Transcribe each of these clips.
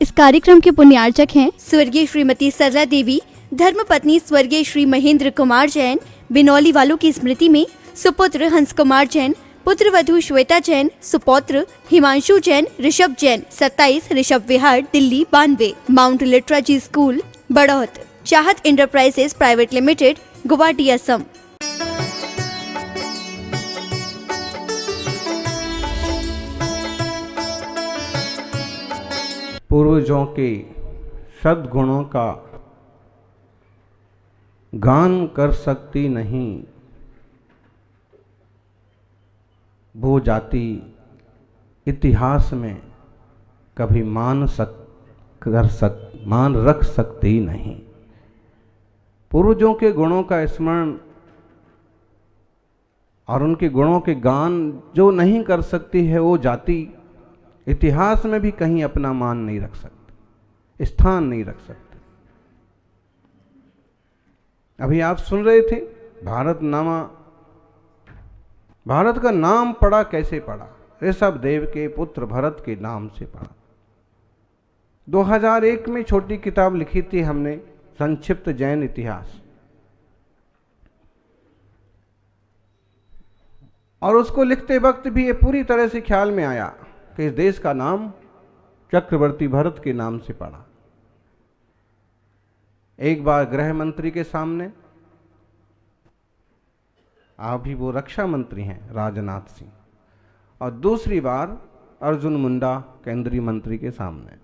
इस कार्यक्रम के पुण्यार्चक हैं स्वर्गीय श्रीमती सरला देवी, धर्मपत्नी स्वर्गीय श्री महेंद्र कुमार जैन, बिनौली वालों की स्मृति में सुपुत्र हंस कुमार जैन, पुत्र वधू श्वेता जैन, सुपौत्र हिमांशु जैन, ऋषभ जैन, 27 ऋषभ विहार, दिल्ली 92, माउंट लिटराजी स्कूल बड़ौत, चाहत enterprises private limited, Guwahati, Assam. पूर्वजों के सद्गुणों का गान कर सकती नहीं वो जाति, इतिहास में कभी मान रख सकती नहीं। पूर्वजों के गुणों का स्मरण और उनके गुणों के गान जो नहीं कर सकती है वो जाति इतिहास में भी कहीं अपना मान नहीं रख सकती, स्थान नहीं रख सकती। अभी आप सुन रहे थे भारत का नाम पड़ा, कैसे पड़ा? ऋषभ देव के पुत्र भरत के नाम से पड़ा। 2001 में छोटी किताब लिखी थी हमने, संक्षिप्त जैन इतिहास, और उसको लिखते वक्त भी ये पूरी तरह से ख्याल में आया कि इस देश का नाम चक्रवर्ती भरत के नाम से पड़ा। एक बार गृह मंत्री के सामने, अभी वो रक्षा मंत्री हैं राजनाथ सिंह, और दूसरी बार अर्जुन मुंडा केंद्रीय मंत्री के सामने।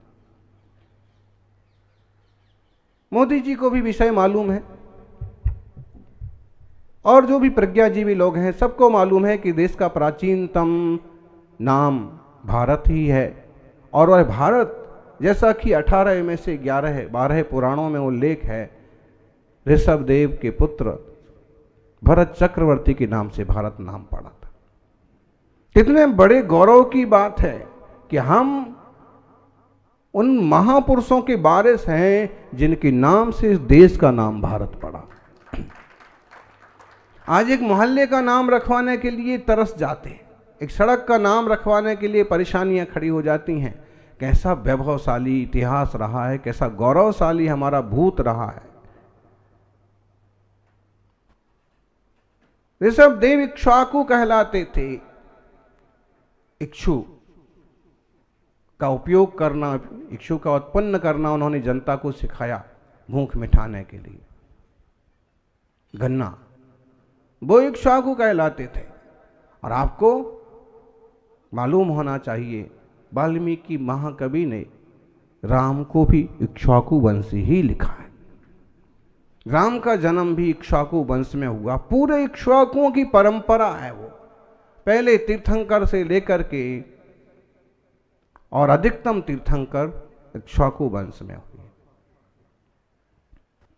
मोदी जी को भी विषय मालूम है और जो भी प्रज्ञाजीवी लोग हैं सबको मालूम है कि देश का प्राचीनतम नाम भारत ही है, और वह भारत जैसा कि 18 में से 12 पुराणों में उल्लेख है, ऋषभ देव के पुत्र भरत चक्रवर्ती के नाम से भारत नाम पड़ा था। कितने बड़े गौरव की बात है कि हम उन महापुरुषों के वारिस हैं जिनके नाम से इस देश का नाम भारत पड़ा। आज एक मोहल्ले का नाम रखवाने के लिए तरस जाते हैं, एक सड़क का नाम रखवाने के लिए परेशानियां खड़ी हो जाती हैं। कैसा वैभवशाली इतिहास रहा है, कैसा गौरवशाली हमारा भूत रहा है। ऋषभ देव इक्ष्वाकु कहलाते थे। इक्षु का उपयोग करना, इक्षु का उत्पन्न करना उन्होंने जनता को सिखाया भूख मिटाने के लिए। गन्ना, वो इक्ष्वाकु कहलाते थे। और आपको मालूम होना चाहिए, वाल्मीकि महाकवि ने राम को भी इक्ष्वाकु वंश ही लिखा है। राम का जन्म भी इक्ष्वाकु वंश में हुआ। पूरे इक्ष्वाकुओं की परंपरा है वो, पहले तीर्थंकर से लेकर के और अधिकतम तीर्थंकर इक्ष्वाकु वंश में हुए।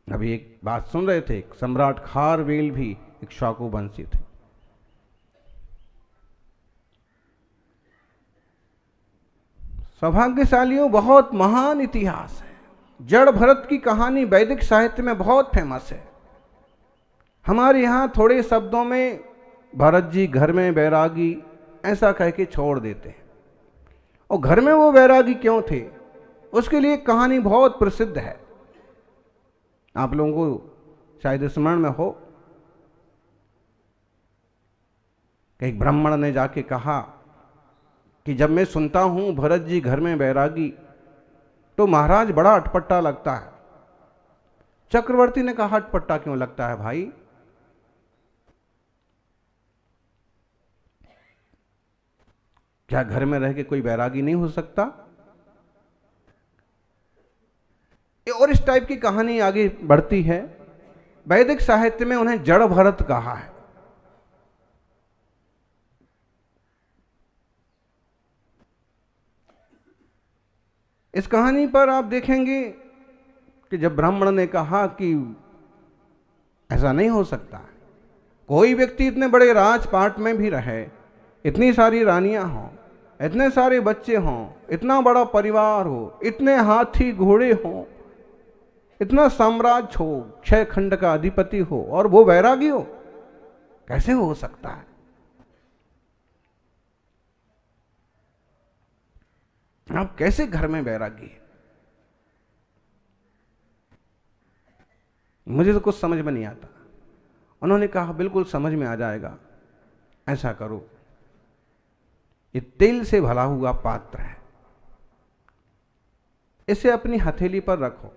अभी एक बात सुन रहे थे, सम्राट खारवेल भी इक्ष्वाकु वंशी थे। सौभाग्यशालियों, बहुत महान इतिहास है। जड़ भरत की कहानी वैदिक साहित्य में बहुत फेमस है। हमारे यहाँ थोड़े शब्दों में भरत जी घर में बैरागी ऐसा कह के छोड़ देते हैं, और घर में वो बैरागी क्यों थे उसके लिए कहानी बहुत प्रसिद्ध है। आप लोगों को शायद स्मरण में हो कि एक ब्राह्मण ने जाके कहा कि जब मैं सुनता हूं भरत जी घर में बैरागी तो महाराज बड़ा अटपटा लगता है। चक्रवर्ती ने कहा, अटपटा क्यों लगता है भाई? क्या घर में रह के कोई बैरागी नहीं हो सकता? और इस टाइप की कहानी आगे बढ़ती है। वैदिक साहित्य में उन्हें जड़ भरत कहा है। इस कहानी पर आप देखेंगे कि जब ब्राह्मण ने कहा कि ऐसा नहीं हो सकता, कोई व्यक्ति इतने बड़े राजपाट में भी रहे, इतनी सारी रानियां हों, इतने सारे बच्चे हों, इतना बड़ा परिवार हो, इतने हाथी घोड़े हों, इतना साम्राज्य हो, 6 खंड का अधिपति हो और वो वैरागी हो, कैसे हो सकता है? आप कैसे घर में बैरागी है? मुझे तो कुछ समझ में नहीं आता। उन्होंने कहा बिल्कुल समझ में आ जाएगा, ऐसा करो, ये तेल से भरा हुआ पात्र है, इसे अपनी हथेली पर रखो।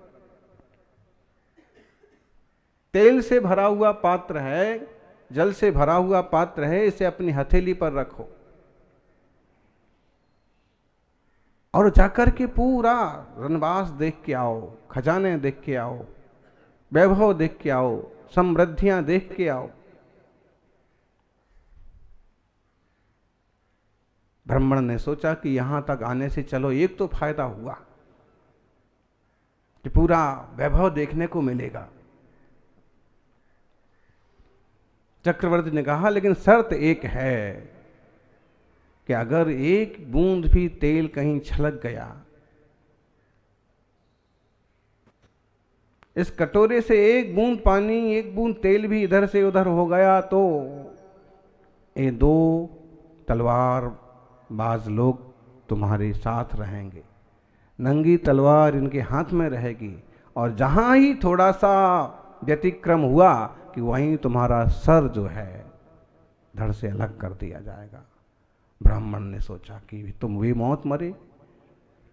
तेल से भरा हुआ पात्र है, जल से भरा हुआ पात्र है, इसे अपनी हथेली पर रखो और जाकर के पूरा रनवास देख के आओ, खजाने देख के आओ, वैभव देख के आओ, समृद्धियां देख के आओ। ब्राह्मण ने सोचा कि यहां तक आने से चलो एक तो फायदा हुआ कि पूरा वैभव देखने को मिलेगा। चक्रवर्ती ने कहा लेकिन शर्त एक है कि अगर एक बूंद भी तेल कहीं छलक गया, इस कटोरे से एक बूंद पानी, एक बूंद तेल भी इधर से उधर हो गया तो ये दो तलवार बाज लोग तुम्हारे साथ रहेंगे, नंगी तलवार इनके हाथ में रहेगी और जहां ही थोड़ा सा व्यतिक्रम हुआ कि वहीं तुम्हारा सर जो है धड़ से अलग कर दिया जाएगा। ब्राह्मण ने सोचा कि तुम भी मौत मरे,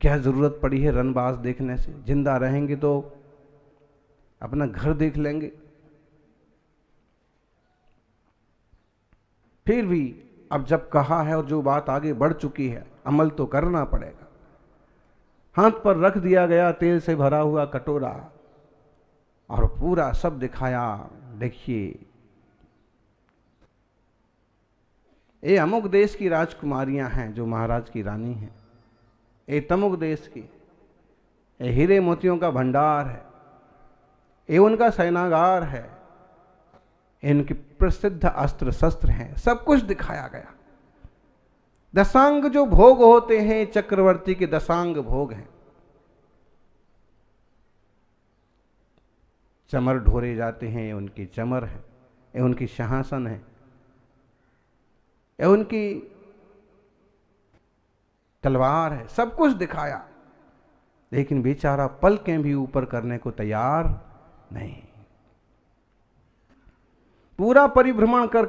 क्या जरूरत पड़ी है रनबाज देखने से, जिंदा रहेंगे तो अपना घर देख लेंगे। फिर भी अब जब कहा है और जो बात आगे बढ़ चुकी है, अमल तो करना पड़ेगा। हाथ पर रख दिया गया तेल से भरा हुआ कटोरा और पूरा सब दिखाया। देखिए ये अमुक देश की राजकुमारियां हैं जो महाराज की रानी हैं, ये तमुक देश की, ये हीरे मोतियों का भंडार है, ये उनका सैनागार है, इनके प्रसिद्ध अस्त्र शस्त्र हैं, सब कुछ दिखाया गया। दशांग जो भोग होते हैं चक्रवर्ती के दशांग भोग हैं, चमर ढोरे जाते हैं, ये उनकी चमर है, ये उनकी सिंहासन है, ये उनकी तलवार है, सब कुछ दिखाया। लेकिन बेचारा पलकें भी ऊपर करने को तैयार नहीं। पूरा परिभ्रमण कर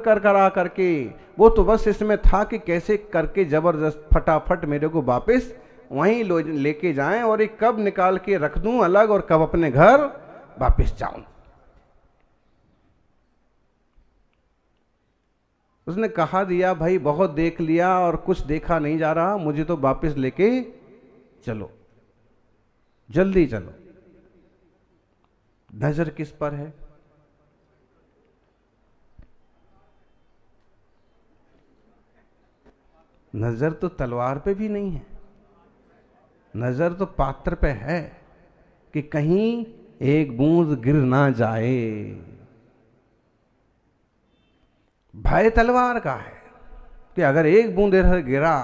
करके वो तो बस इसमें था कि कैसे करके जबरदस्त फटाफट मेरे को वापस वहीं लेके जाएं और एक कब निकाल के रख दूं अलग और कब अपने घर वापस जाऊं। उसने कहा दिया भाई बहुत देख लिया और कुछ देखा नहीं जा रहा, मुझे तो वापस लेके चलो, जल्दी चलो। नजर किस पर है? नजर तो तलवार पे भी नहीं है, नजर तो पात्र पे है कि कहीं एक बूंद गिर ना जाए। भय तलवार का है कि अगर एक बूंद इधर गिरा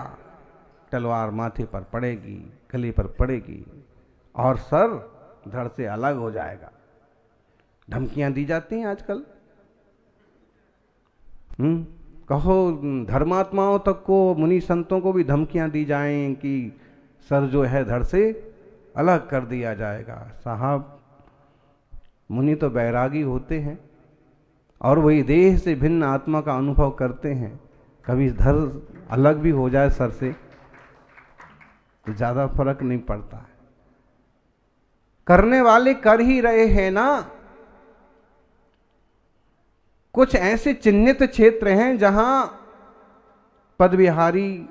तलवार माथे पर पड़ेगी, गले पर पड़ेगी और सर धड़ से अलग हो जाएगा। धमकियां दी जाती हैं आजकल। कहो धर्मात्माओं तक को, मुनि संतों को भी धमकियां दी जाएं कि सर जो है धड़ से अलग कर दिया जाएगा। साहब मुनि तो बैरागी होते हैं और वही देह से भिन्न आत्मा का अनुभव करते हैं। कभी धड़ अलग भी हो जाए सर से तो ज्यादा फर्क नहीं पड़ता है। करने वाले कर ही रहे हैं ना। कुछ ऐसे चिन्हित क्षेत्र हैं जहां पदविहारी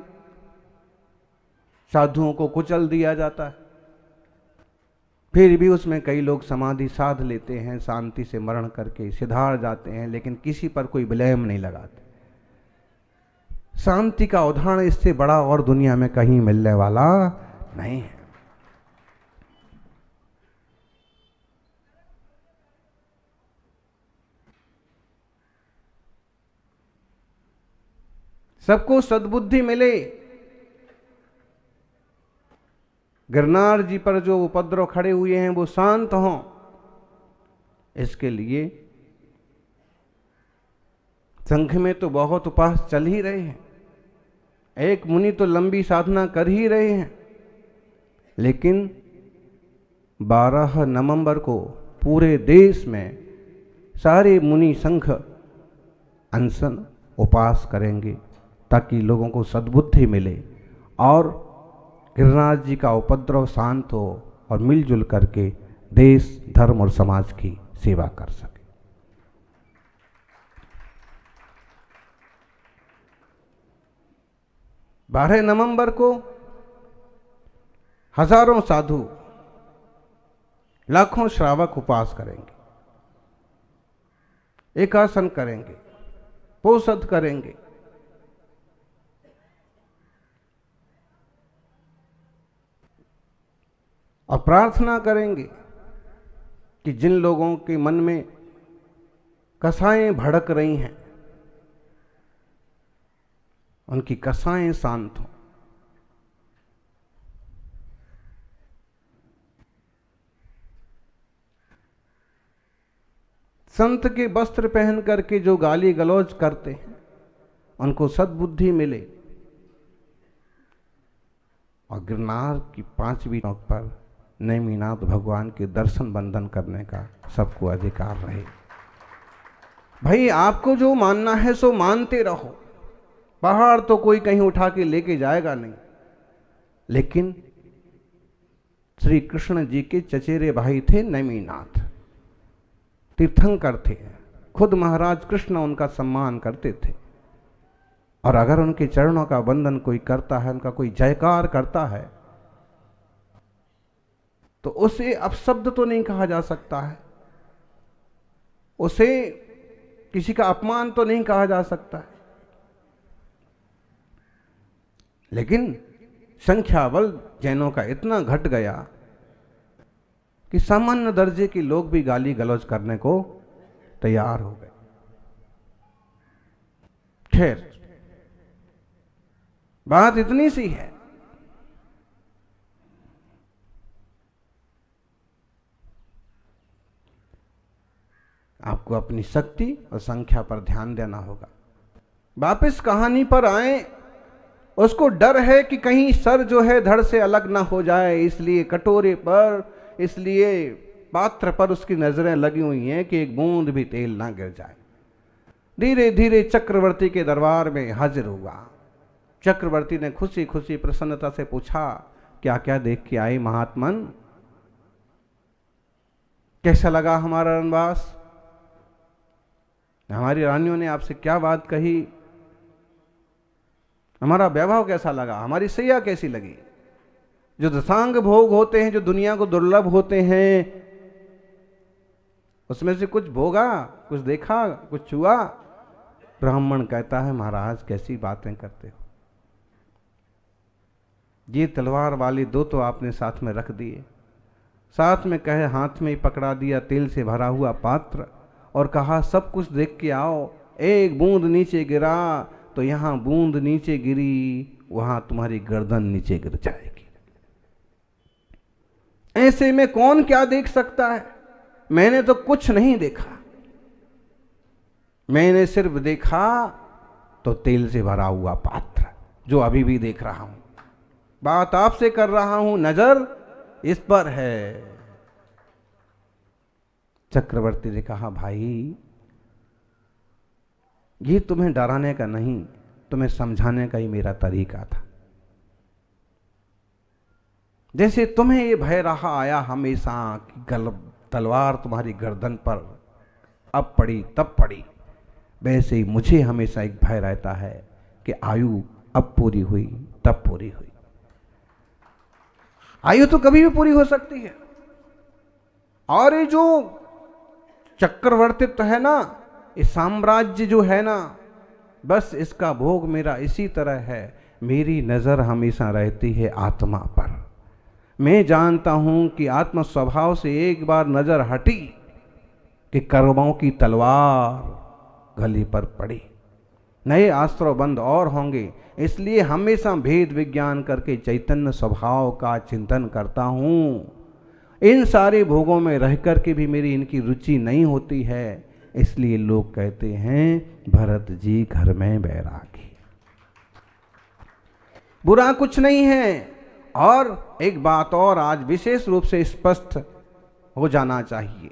साधुओं को कुचल दिया जाता है, फिर भी उसमें कई लोग समाधि साध लेते हैं, शांति से मरण करके सिधार जाते हैं, लेकिन किसी पर कोई ब्लेम नहीं लगाते। शांति का उदाहरण इससे बड़ा और दुनिया में कहीं मिलने वाला नहीं है। सबको सद्बुद्धि मिले। गिरनार जी पर जो उपद्रव खड़े हुए हैं वो शांत हों, इसके लिए संघ में तो बहुत उपास चल ही रहे हैं, एक मुनि तो लंबी साधना कर ही रहे हैं, लेकिन 12 नवंबर को पूरे देश में सारे मुनि संघ अनशन उपवास करेंगे ताकि लोगों को सद्बुद्धि मिले और गिरिराज जी का उपद्रव शांत हो और मिलजुल करके देश, धर्म और समाज की सेवा कर सके। 12 नवंबर को हजारों साधु, लाखों श्रावक उपवास करेंगे, एकासन करेंगे, पोषद करेंगे। और प्रार्थना करेंगे कि जिन लोगों के मन में कसाएं भड़क रही हैं उनकी कसाएं शांत हों। संत के वस्त्र पहन करके जो गाली गलौज करते हैं उनको सद्बुद्धि मिले और गिरनार की 5वीं नोक पर नेमिनाथ भगवान के दर्शन बंदन करने का सबको अधिकार रहे। भाई आपको जो मानना है सो मानते रहो, पहाड़ तो कोई कहीं उठा के लेके जाएगा नहीं। लेकिन श्री कृष्ण जी के चचेरे भाई थे नेमिनाथ, तीर्थंकर थे, खुद महाराज कृष्ण उनका सम्मान करते थे। और अगर उनके चरणों का वंदन कोई करता है, उनका कोई जयकार करता है, तो उसे अपशब्द तो नहीं कहा जा सकता है, उसे किसी का अपमान तो नहीं कहा जा सकता है। लेकिन संख्या बल जैनों का इतना घट गया कि सामान्य दर्जे के लोग भी गाली गलौज करने को तैयार हो गए। खैर, बात इतनी सी है। आपको अपनी शक्ति और संख्या पर ध्यान देना होगा। वापस कहानी पर आए, उसको डर है कि कहीं सर जो है धड़ से अलग ना हो जाए, इसलिए कटोरे पर, इसलिए पात्र पर उसकी नजरें लगी हुई हैं कि एक बूंद भी तेल ना गिर जाए। धीरे धीरे चक्रवर्ती के दरबार में हाजिर हुआ। चक्रवर्ती ने खुशी खुशी प्रसन्नता से पूछा, क्या क्या देख के आई महात्मन? कैसा लगा हमारा वनवास? हमारी रानियों ने आपसे क्या बात कही? हमारा वैभव कैसा लगा? हमारी सैया कैसी लगी? जो दशांग भोग होते हैं, जो दुनिया को दुर्लभ होते हैं, उसमें से कुछ भोगा, कुछ देखा, कुछ छुआ? ब्राह्मण कहता है, महाराज कैसी बातें करते हो, ये तलवार वाले 2 तो आपने साथ में रख दिए, साथ में कहे हाथ में ही पकड़ा दिया तेल से भरा हुआ पात्र और कहा सब कुछ देख के आओ। एक बूंद नीचे गिरा तो यहां बूंद नीचे गिरी, वहां तुम्हारी गर्दन नीचे गिर जाएगी। ऐसे में कौन क्या देख सकता है? मैंने तो कुछ नहीं देखा, मैंने सिर्फ देखा तो तेल से भरा हुआ पात्र, जो अभी भी देख रहा हूं। बात आपसे कर रहा हूं, नजर इस पर है। चक्रवर्ती ने कहा, भाई ये तुम्हें डराने का नहीं, तुम्हें समझाने का ही मेरा तरीका था। जैसे तुम्हें ये भय रहा आया हमेशा कि तलवार तुम्हारी गर्दन पर अब पड़ी तब पड़ी, वैसे ही मुझे हमेशा एक भय रहता है कि आयु अब पूरी हुई तब पूरी हुई। आयु तो कभी भी पूरी हो सकती है। और ये जो चक्रवर्तित्व है ना, ये साम्राज्य जो है ना, बस इसका भोग मेरा इसी तरह है। मेरी नजर हमेशा रहती है आत्मा पर। मैं जानता हूं कि आत्म स्वभाव से एक बार नजर हटी कि कर्मों की तलवार गली पर पड़ी, नए आश्रय बंद और होंगे। इसलिए हमेशा भेद विज्ञान करके चैतन्य स्वभाव का चिंतन करता हूं। इन सारे भोगों में रह कर के भी मेरी इनकी रुचि नहीं होती है। इसलिए लोग कहते हैं भरत जी घर में बैरागी। बुरा कुछ नहीं है। और एक बात और आज विशेष रूप से स्पष्ट हो जाना चाहिए,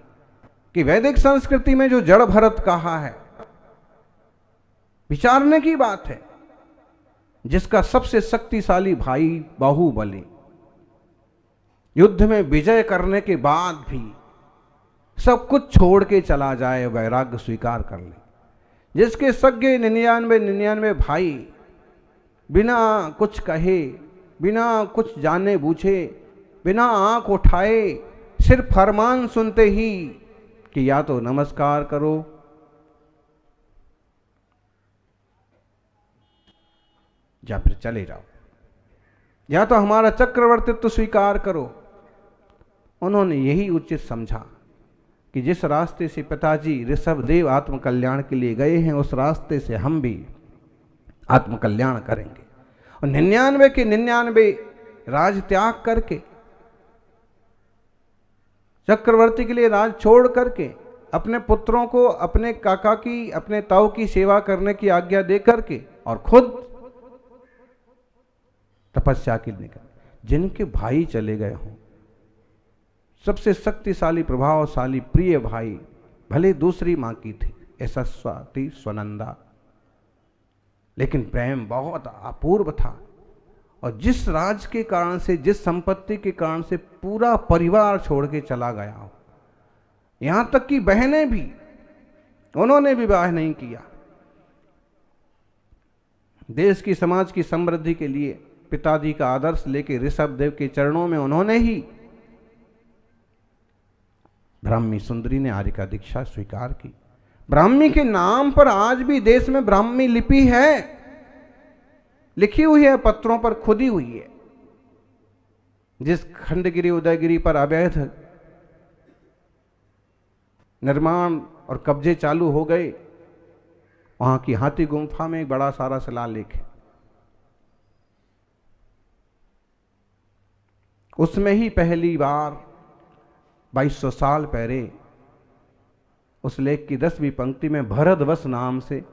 कि वैदिक संस्कृति में जो जड़ भरत कहा है, विचारने की बात है, जिसका सबसे शक्तिशाली भाई बाहुबली युद्ध में विजय करने के बाद भी सब कुछ छोड़ के चला जाए, वैराग्य स्वीकार कर ले, जिसके सगे 99 भाई बिना कुछ कहे, बिना कुछ जाने बूझे, बिना आंख उठाए, सिर्फ फरमान सुनते ही कि या तो नमस्कार करो या फिर चले जाओ, या तो हमारा चक्रवर्तित्व स्वीकार करो। उन्होंने यही उचित समझा कि जिस रास्ते से पिताजी ऋषभदेव आत्मकल्याण के लिए गए हैं, उस रास्ते से हम भी आत्मकल्याण करेंगे। और 99 के 99 राज त्याग करके, चक्रवर्ती के लिए राज छोड़ करके, अपने पुत्रों को अपने काका की, अपने ताऊ की सेवा करने की आज्ञा दे करके, और खुद तपस्या के लिए निकल, जिनके भाई चले गए हों, सबसे शक्तिशाली, प्रभावशाली, प्रिय भाई, भले दूसरी मां की थी, ऐसा स्वाति स्वनंदा, लेकिन प्रेम बहुत अपूर्व था। और जिस राज के कारण से, जिस संपत्ति के कारण से पूरा परिवार छोड़ के चला गया हो, यहां तक कि बहनें भी, उन्होंने विवाह नहीं किया। देश की, समाज की समृद्धि के लिए पिताजी का आदर्श लेके ऋषभदेव के चरणों में उन्होंने ही ब्राह्मी सुंदरी ने आर्य का दीक्षा स्वीकार की। ब्राह्मी के नाम पर आज भी देश में ब्राह्मी लिपि है, लिखी हुई है, पत्रों पर खुदी हुई है। जिस खंडगिरी, उदयगिरी पर अवैध निर्माण और कब्जे चालू हो गए, वहां की हाथी गुंफा में एक बड़ा सारा शिलालेख है। उसमें ही पहली बार 2200 साल पहले उस लेख की 10वीं पंक्ति में भरतवर्ष नाम से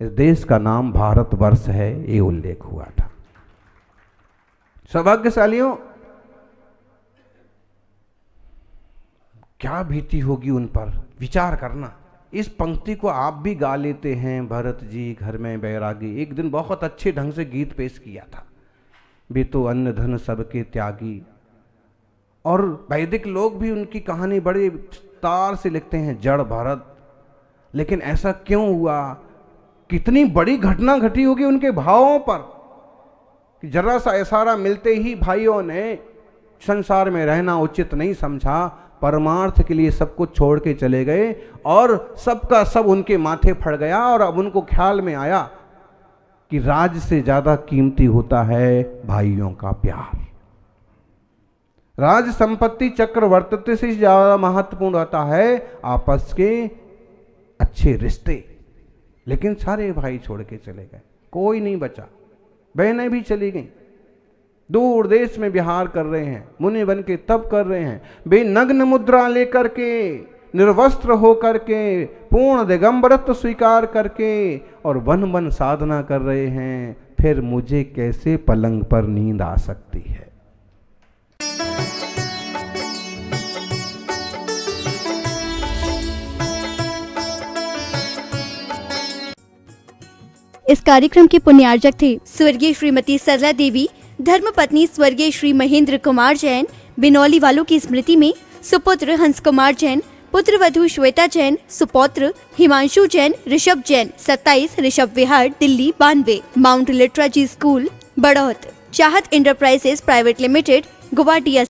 इस देश का नाम भारतवर्ष है, ये उल्लेख हुआ था। सौभाग्यशालियों, क्या बीती होगी उन पर, विचार करना। इस पंक्ति को आप भी गा लेते हैं, भरत जी घर में बैरागी। एक दिन बहुत अच्छे ढंग से गीत पेश किया था, भी तो अन्न धन सबके त्यागी। और वैदिक लोग भी उनकी कहानी बड़े विस्तार से लिखते हैं, जड़ भरत। लेकिन ऐसा क्यों हुआ, कितनी बड़ी घटना घटी होगी उनके भावों पर कि जरा सा इशारा मिलते ही भाइयों ने संसार में रहना उचित नहीं समझा, परमार्थ के लिए सब कुछ छोड़ के चले गए, और सबका सब उनके माथे फड़ गया। और अब उनको ख्याल में आया कि राज से ज्यादा कीमती होता है भाइयों का प्यार। राज संपत्ति, चक्रवर्तित्व से ज्यादा महत्वपूर्ण होता है आपस के अच्छे रिश्ते। लेकिन सारे भाई छोड़ के चले गए, कोई नहीं बचा। बहनें भी चली गईं, दूर देश में विहार कर रहे हैं, मुनि बन के तप कर रहे हैं, बेनग्न मुद्रा लेकर के, निर्वस्त्र होकर के, पूर्ण दिगंबरत्व स्वीकार करके, और वन वन साधना कर रहे हैं। फिर मुझे कैसे पलंग पर नींद आ सकती है। इस कार्यक्रम की पुण्यार्जक थे स्वर्गीय श्रीमती सरला देवी, धर्मपत्नी स्वर्गीय श्री महेंद्र कुमार जैन, बिनौली वालों की स्मृति में सुपुत्र हंस कुमार जैन, पुत्र वधू श्वेता जैन, सुपौत्र हिमांशु जैन, ऋषभ जैन, 27 ऋषभ विहार, दिल्ली 92, माउंट लिटरा जी स्कूल, बड़ौत, चाहत इंटरप्राइजेस प्राइवेट लिमिटेड, गुवाहाटी।